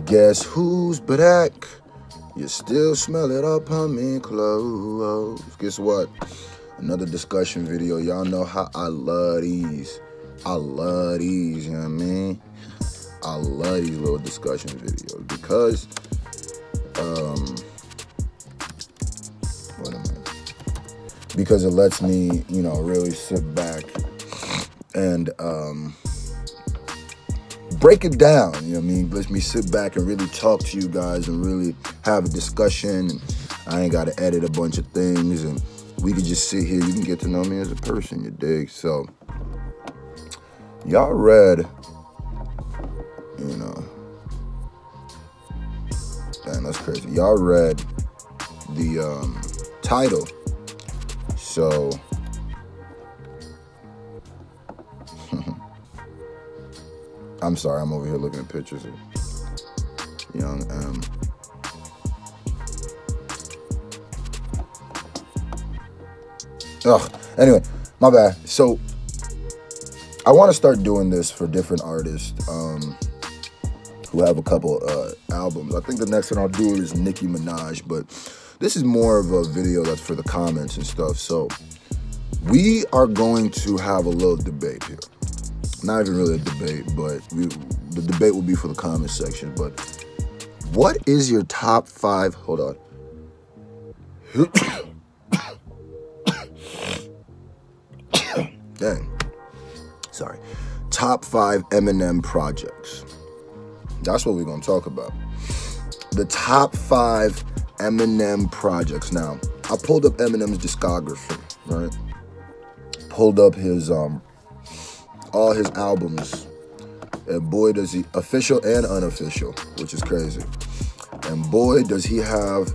Guess who's back? You still smell it up on me clothes. Guess what? Another discussion video. Y'all know how I love these. I love these, you know what I mean? I love these little discussion videos because, wait a minute. Because it lets me, you know, really sit back and, break it down, you know what I mean? Let me sit back and really talk to you guys and really have a discussion. And I ain't got to edit a bunch of things, and we can just sit here. You can get to know me as a person, you dig? So, y'all read, you know, man, that's crazy. Y'all read the title. So, I'm sorry, I'm over here looking at pictures of young M. Ugh, anyway, my bad. So, I want to start doing this for different artists who have a couple albums. I think the next one I'll do is Nicki Minaj, but this is more of a video that's for the comments and stuff. So, we are going to have a little debate here. Not even really a debate, but the debate will be for the comment section. But what is your top 5? Hold on. Dang. Sorry. Top 5 Eminem projects. That's what we're going to talk about. The top 5 Eminem projects. Now, I pulled up Eminem's discography, right? Pulled up his all his albums, and boy does he, official and unofficial, which is crazy, and boy does he have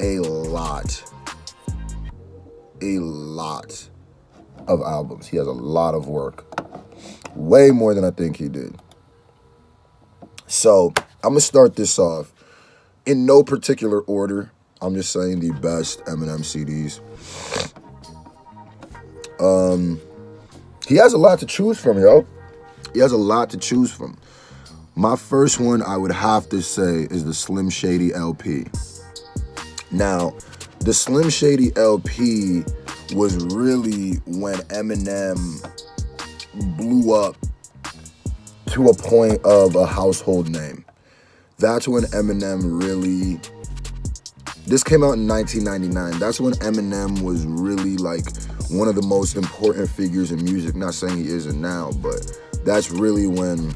a lot of albums. He has a lot of work, way more than I think he did. So I'm gonna start this off in no particular order. I'm just saying the best Eminem CDs. He has a lot to choose from, yo. He has a lot to choose from. My first one I would have to say is the Slim Shady LP. Now, the Slim Shady LP was really when Eminem blew up to a point of a household name. That's when Eminem really... This came out in 1999. That's when Eminem was really like one of the most important figures in music. Not saying he isn't now, but that's really when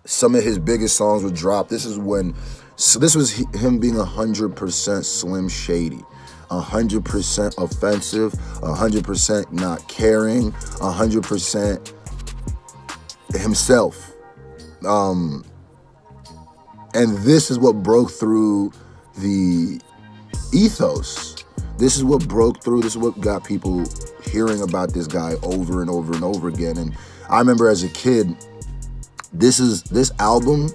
some of his biggest songs would drop. This is when, so this was him being 100% Slim Shady, 100% offensive, 100% not caring, 100% himself. And this is what broke through the ethos. This is what broke through. This is what got people hearing about this guy over and over and over again. And I remember as a kid, this album,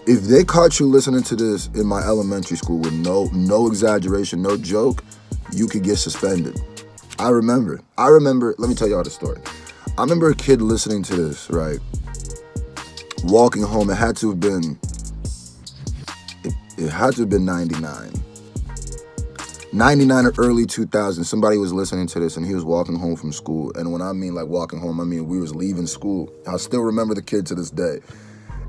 if they caught you listening to this in my elementary school with no exaggeration, no joke, you could get suspended. I remember, let me tell y'all the story. I remember a kid listening to this, right? Walking home, it had to have been 99. 99 or early 2000s, somebody was listening to this and he was walking home from school. And when I mean like walking home, I mean we was leaving school. I still remember the kid to this day.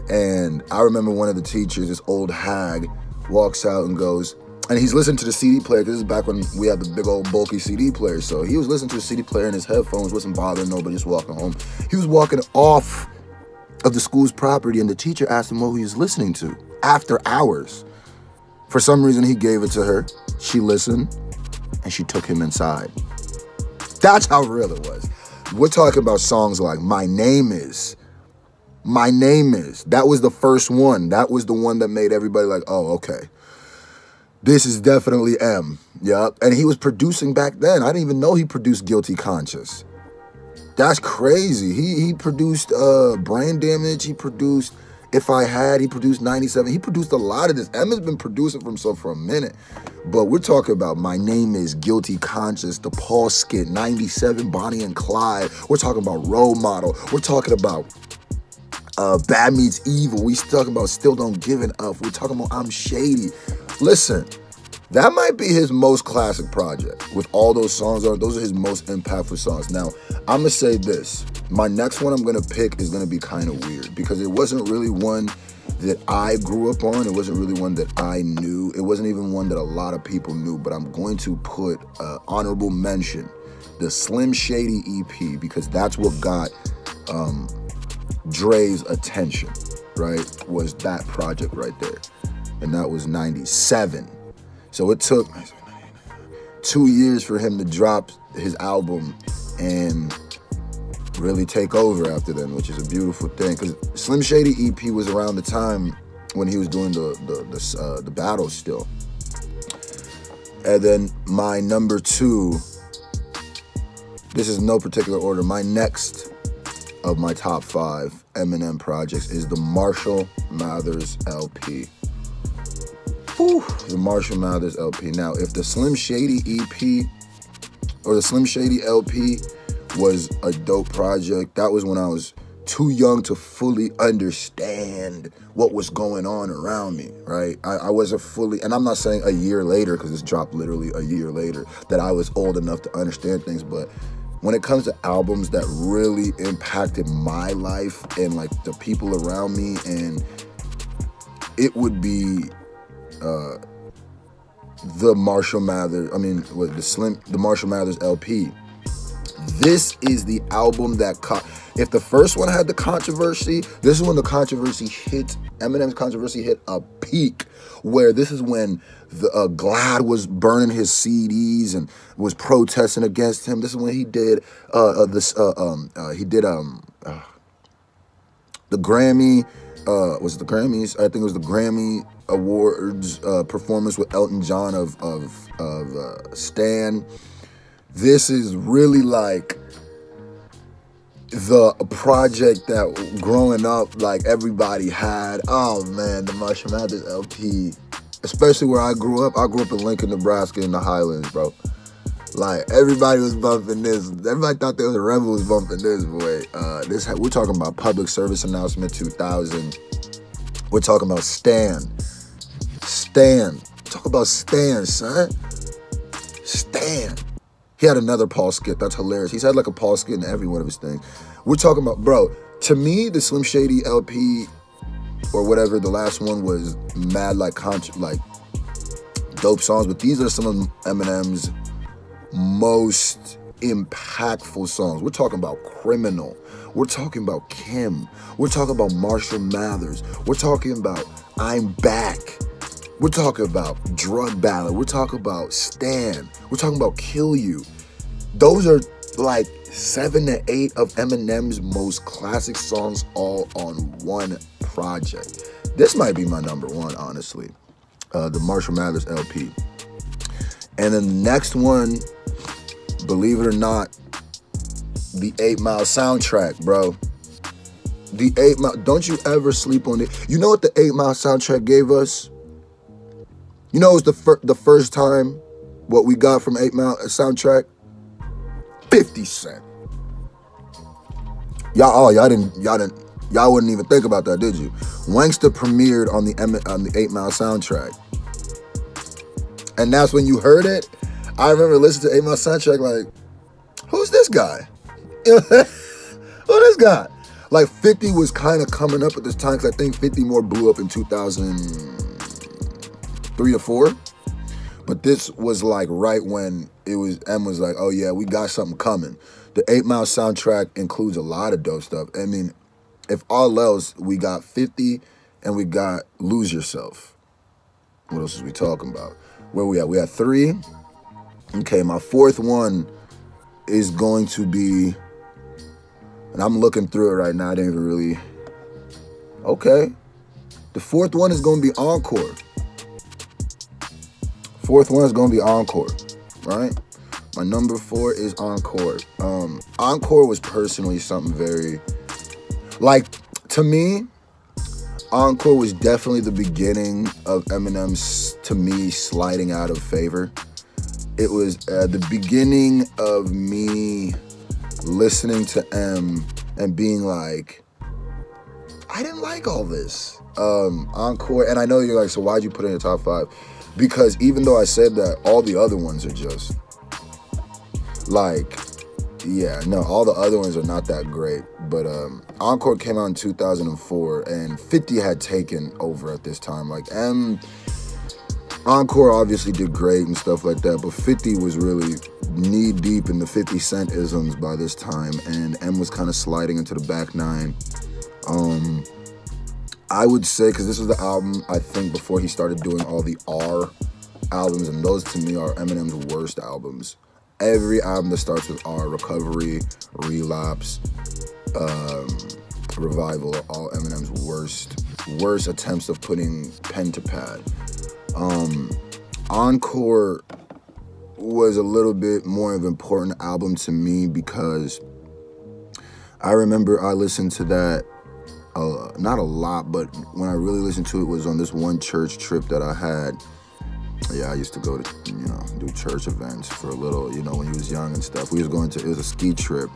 And I remember one of the teachers, this old hag, walks out and goes, and he's listening to the CD player, because this is back when we had the big old bulky CD player. So he was listening to the CD player in his headphones, wasn't bothering nobody, just walking home. He was walking off of the school's property and the teacher asked him what he was listening to after hours. For some reason, he gave it to her. She listened, and she took him inside. That's how real it was. We're talking about songs like My Name Is. My Name Is. That was the first one. That was the one that made everybody like, oh, okay. This is definitely M. Yep. And he was producing back then. I didn't even know he produced Guilty Conscious. That's crazy. He produced Brain Damage. He produced... If I Had, he produced 97. He produced a lot of this. M has been producing for himself for a minute. But we're talking about My Name Is, Guilty Conscious, the Paul skit, 97, Bonnie and Clyde. We're talking about Role Model. We're talking about Bad Meets Evil. We talking about Still Don't Give It Up. We're talking about I'm Shady. Listen, that might be his most classic project. With all those songs on, those are his most impactful songs. Now, I'm gonna say this. My next one I'm gonna pick is gonna be kind of weird because it wasn't really one that I grew up on. It wasn't really one that I knew. It wasn't even one that a lot of people knew, but I'm going to put honorable mention, the Slim Shady EP, because that's what got Dre's attention, right? Was that project right there. And that was 97. So it took 2 years for him to drop his album and really take over after then, which is a beautiful thing. Because Slim Shady EP was around the time when he was doing the battles still. And then my number 2, this is no particular order, my next of my top 5 Eminem projects is the Marshall Mathers LP. Whew, the Marshall Mathers LP. Now, if the Slim Shady EP or the Slim Shady LP was a dope project, that was when I was too young to fully understand what was going on around me, right? I wasn't fully, and I'm not saying a year later, because this dropped literally a year later, that I was old enough to understand things, but when it comes to albums that really impacted my life and like the people around me, and it would be the Marshall Mathers, the Marshall Mathers LP. This is the album that if the first one had the controversy, this is when the controversy hit, Eminem's controversy hit a peak, where this is when the Glad was burning his CDs and was protesting against him. This is when he did the Grammy, was it the Grammys? I think it was the Grammy Awards performance with Elton John of Stan. This is really like the project that growing up, like everybody had. Oh man, the Marshall Mathers LP. Especially where I grew up. I grew up in Lincoln, Nebraska in the Highlands, bro. Like everybody was bumping this. Everybody thought there was a rebel was bumping this, boy. We're talking about Public Service Announcement 2000. We're talking about Stan. Talk about Stan, son. Stan. He had another Paul skit. That's hilarious. He's had like a Paul skit in every one of his things. We're talking about, bro, to me, the Slim Shady LP or whatever, the last one was mad like dope songs, but these are some of Eminem's most impactful songs. We're talking about Criminal. We're talking about Kim. We're talking about Marshall Mathers. We're talking about I'm Back. We're talking about Drug Ballad. We're talking about Stan. We're talking about Kill You. Those are like 7 to 8 of Eminem's most classic songs all on one project. This might be my number 1, honestly. The Marshall Mathers LP. And then the next one, believe it or not, the 8 Mile soundtrack, bro. The 8 Mile, don't you ever sleep on it. You know what the 8 Mile soundtrack gave us? You know, it was the first time what we got from 8 Mile soundtrack? 50 Cent. Y'all wouldn't even think about that, did you? Wanksta premiered on the 8 Mile soundtrack. And that's when you heard it. I remember listening to 8 Mile soundtrack like, who's this guy? Who's this guy? Like 50 was kind of coming up at this time, because I think 50 more blew up in 2003 or 4. But this was like right when M was like, oh yeah, we got something coming. The 8 Mile soundtrack includes a lot of dope stuff. I mean, if all else, we got 50 and we got Lose Yourself. What else is we talking about? Where we at? We at 3. Okay, my 4th one is going to be, and I'm looking through it right now. I didn't even really. Okay. The 4th one is going to be Encore. 4th one is going to be Encore, right? My number 4 is Encore. Encore was personally something very, like, to me, Encore was definitely the beginning of Eminem's, to me, sliding out of favor. It was the beginning of me listening to M and being like, I didn't like all this. Encore, and I know you're like, so why'd you put it in your top 5? Because even though I said that, all the other ones are just like, yeah, no, all the other ones are not that great. But Encore came out in 2004, and 50 had taken over at this time. Like, Encore obviously did great and stuff like that, but 50 was really knee deep in the 50 Cent isms by this time, and M was kind of sliding into the back nine. I would say, because this was the album, I think, before he started doing all the R albums, and those to me are Eminem's worst albums. Every album that starts with R, Recovery, Relapse, Revival, are all Eminem's worst attempts of putting pen to pad. Encore was a little bit more of an important album to me because I remember I listened to that, not a lot, but when I really listened to it was on this one church trip that I had. Yeah, I used to go to, do church events for a little, when you was young and stuff. It was a ski trip,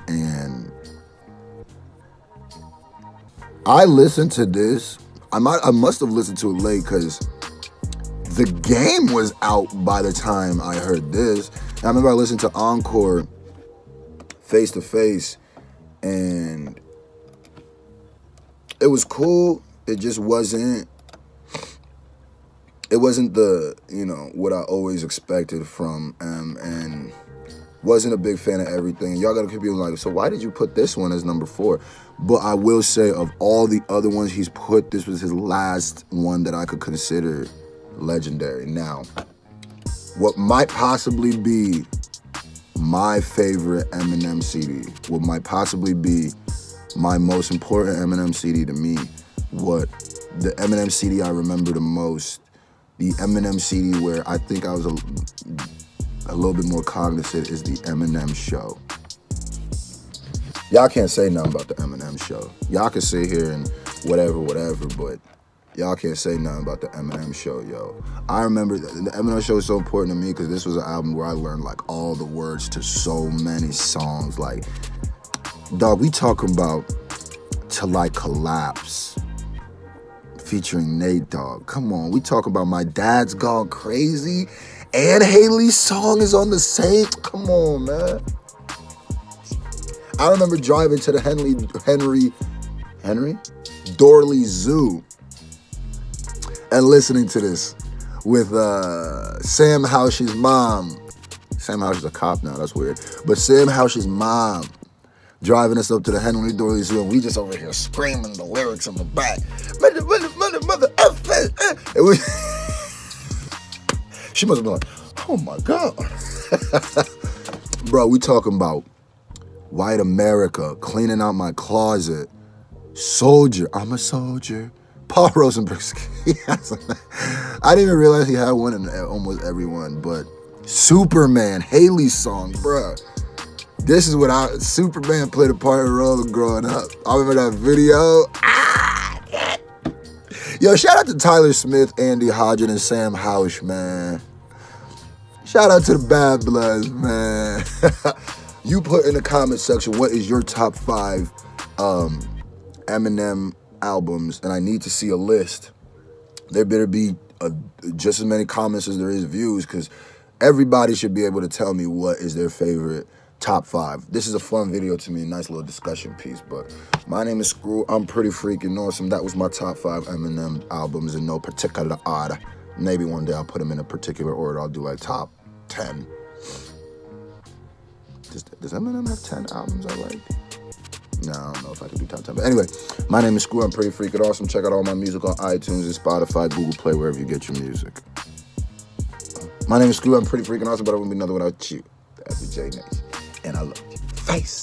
and I listened to this. I must have listened to it late because the game was out by the time I heard this. And I remember I listened to Encore face to face, and it was cool. It just wasn't. It wasn't the, what I always expected from M, and wasn't a big fan of everything. Y'all gotta keep being like, so why did you put this one as number 4? But I will say, of all the other ones he's put, this was his last one that I could consider legendary. Now, what might possibly be my favorite Eminem CD, what might possibly be my most important Eminem CD to me, what the Eminem CD I remember the most, the Eminem CD where I think I was a little bit more cognizant, is the Eminem Show. Y'all can't say nothing about the Eminem Show. Y'all can sit here and whatever, but y'all can't say nothing about the Eminem Show, yo. I remember the Eminem Show is so important to me because this was an album where I learned like all the words to so many songs. Like, dog, we talking about Till I Collapse featuring Nate Dogg. Come on, we talk about My Dad's Gone Crazy, and Haley's song is on the same. Come on, man. I remember driving to the Henry Dorley Zoo and listening to this with Sam Housh's mom. Sam Housh is a cop now, that's weird. But Sam Housh's mom driving us up to the Henry Dorley Zoo, and we just over here screaming the lyrics in the back. Mother, it was, she must have been like, oh my God. Bro, we talking about White America, Cleaning Out My Closet, Soldier, I'm a Soldier, Paul Rosenberg's. I didn't even realize he had one in almost every one, but Superman, Haley's song, bruh. This is what Superman played a part in role growing up. I remember that video. Yo, shout out to Tyler Smith, Andy Hodgen, and Sam Housh, man. Shout out to the Bad Bloods, man. You put in the comment section, what is your top 5 Eminem albums? And I need to see a list. There better be just as many comments as there is views, because everybody should be able to tell me what is their favorite top 5. This is a fun video to me, a nice little discussion piece. But my name is Scru. I'm pretty freaking awesome. That was my top 5 Eminem albums in no particular order. Maybe one day I'll put them in a particular order. I'll do like top 10. Does Eminem have 10 albums I like? No, I don't know if I can do top 10. But anyway, my name is Scru. I'm pretty freaking awesome. Check out all my music on iTunes and Spotify, Google Play, wherever you get your music. My name is Scru. I'm pretty freaking awesome, but I wouldn't be nothing without you, the FJ Nation. And I love you. Face.